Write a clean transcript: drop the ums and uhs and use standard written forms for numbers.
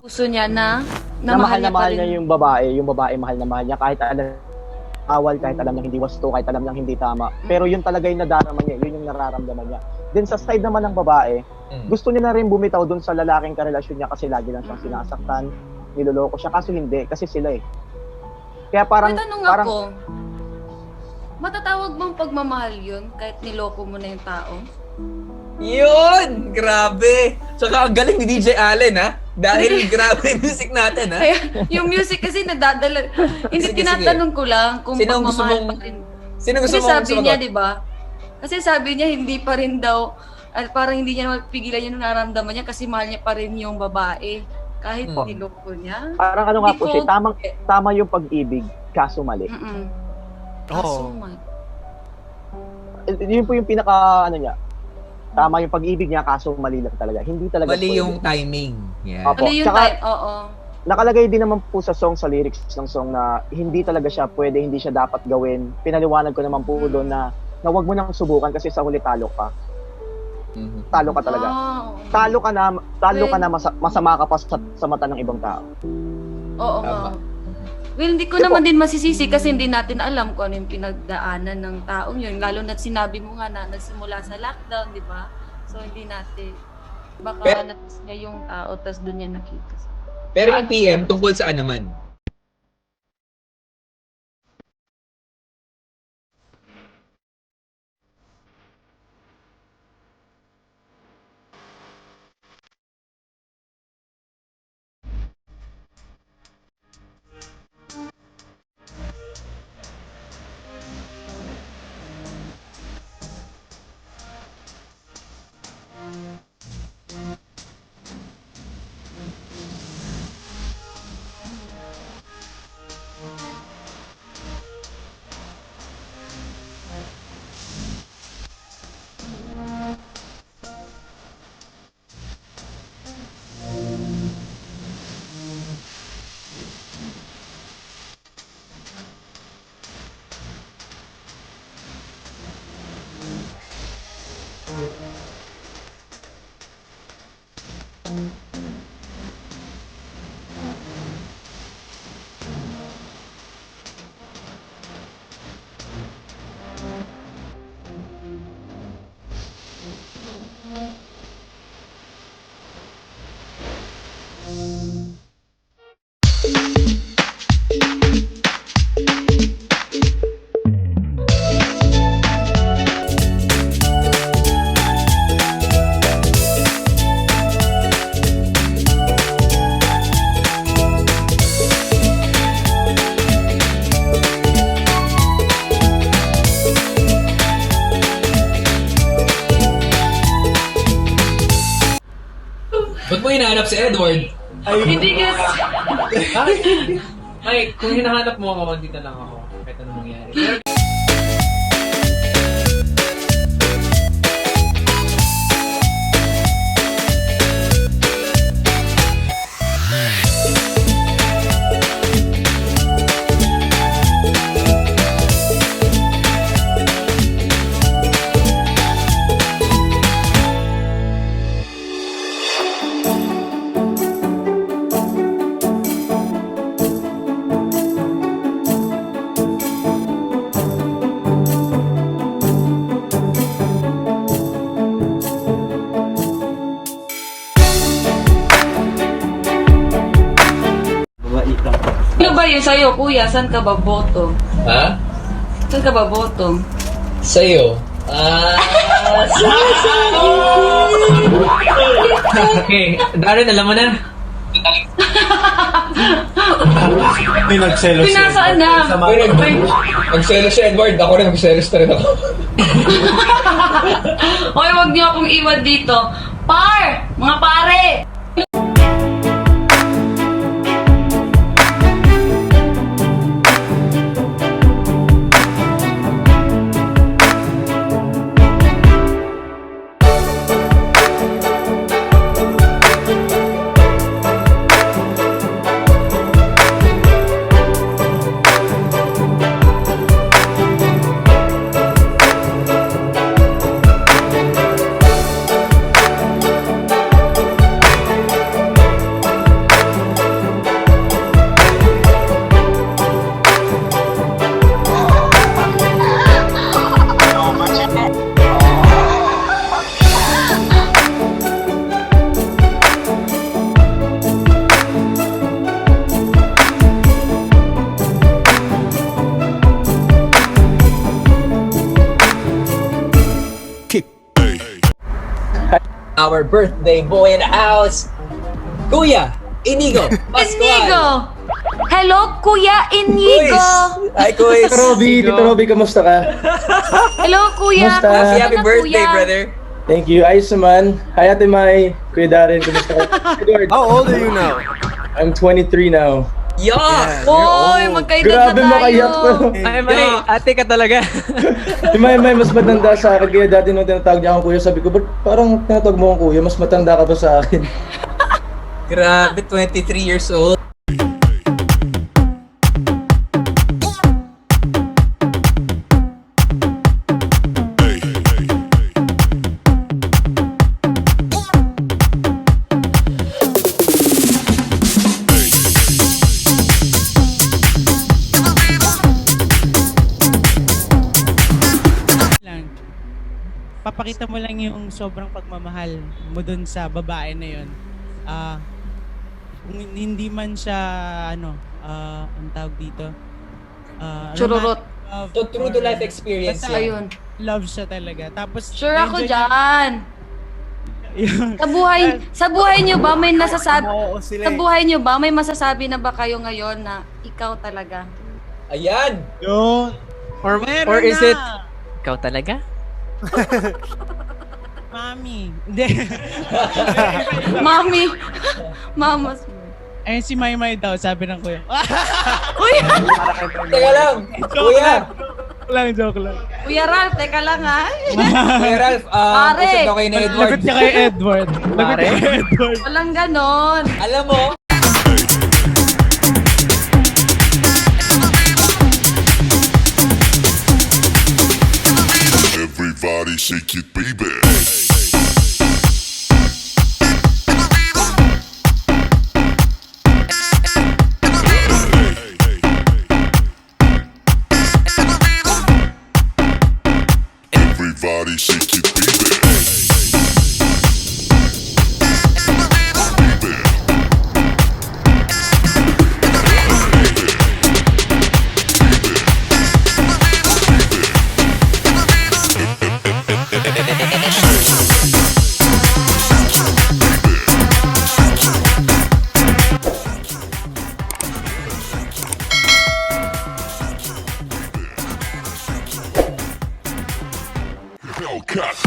Gusto niya na mahal na mahal pa niya rin. yung babae mahal na mahal niya kahit alam awal, kahit alam niya hindi wasto, kahit alam niya hindi tama. Pero yun talaga yung nadarama niya, yun yung nararamdaman niya. Then sa side naman ng babae, gusto niya na rin bumitaw dun sa lalaking karelasyon niya kasi lagi lang siyang sinasaktan, niloloko siya, kaso hindi, kasi sila eh. Kaya parang, May tanong parang, ako, matatawag bang pagmamahal yun kahit niloko mo na yung tao? Yun! Grabe! Tsaka ang galing ni DJ Allen, ha? Dahil grabe yung music natin, ha? Kaya, yung music kasi nadadala. Hindi, Sige, tinatanong ko lang kung Sino ang gusto pagmamahal mong- pa rin. Sino gusto Kasi mong sabi niya, sumagot? di ba? Kasi sabi niya, hindi pa rin daw, parang hindi niya mapigilan yung nararamdaman niya kasi mahal niya pa rin yung babae. Kahit niloko niya. parang ano nga Hindi po siya, ko- tama yung pag-ibig, kaso mali. Mm-mm. Oo. Asuman. Yun po yung pinaka, ano niya, tama yung pag-ibig niya, kaso mali lang talaga. Hindi talaga Mali pwede. yung timing. Yeah. Opo. Ano yung Tsaka- time? Oo. Nakalagay din naman po sa song, sa lyrics ng song na hindi talaga siya pwede, hindi siya dapat gawin. Pinaliwanag ko naman po doon na wag mo nang subukan kasi sa huli talo ka. Mhm. Talo ka talaga. Wow. Talo ka na, masama ka pa sa mata ng ibang tao. Oo Tama. nga. Well, hindi ko naman din masisisi kasi hindi natin alam kung ano yung pinagdaanan ng taong yun. Lalo na sinabi mo nga na nagsimula sa lockdown, di ba? So, hindi natin, baka natis niya yung tao, tas doon niya nakita. Pero yung PM, tungkol saan naman? Ba't mo hinahanap si Edward? Hindi ka, Ay, kung hinahanap mo ako, dito lang ako. Kahit anong mangyari. Pero ano ba yun sa'yo, kuya? Saan ka ba boto? Ha? Saan ka ba boto? Sa'yo? okay, Darren, alam mo na? May nagselos siya. Pinasaan na? Nagselos si Edward, ako rin nagselos na rin ako. Hoy, wag niyo akong iwan dito. Par! Mga pare! our birthday boy in the house, Kuya Inigo Pascual. Inigo! Hello, Kuya Inigo! Kuis. Hi, Kuis. Tito Robby, kamusta ka? Hello, Kuya! Kamusta? Kamusta Happy ka, birthday, Kuya? brother. Thank you. Ayos naman. Hi, Ate Mai. Kuya Darren, kamusta ka? Edward, How old are you now? I'm 23 now. Yeah. Oy, magkaedad Grabe na tayo. makaiyak to. Ay, may ate ka talaga. Si Mai mas matanda sa akin. Kaya dati nung tinatawag niya akong kuya, sabi ko, ba't parang tinatawag mo akong kuya? Mas matanda ka pa sa akin. Grabe, 23 years old. lang. Papakita mo lang yung sobrang pagmamahal mo dun sa babae na yun. Kung hindi man siya, ang tawag dito? Chururot. romantic love So, true to or- life experience basta yan. Ayun. Love siya talaga. Tapos, Sure ako nandyan dyan. yung- Sa buhay niyo ba may nasasabi? Oo sila Sa buhay niyo ba may masasabi na ba kayo ngayon na ikaw talaga? Ayan. Yun. Meron or is na. it ikaw talaga? Mami. Hindi. Mami. Mamas mo. Ayun si Maymay daw, sabi ng kuya. Uy! Teka lang. Kuya. Joke lang. Kuya Ralph, teka lang ha. Kuya Ralph, Pare. usap daw kayo ni Edward. Lagot niya kay Edward. Lagot niya kay Edward. Walang ganon. Alam mo, Everybody shake it, baby. Everybody shake it, baby. Hellcat.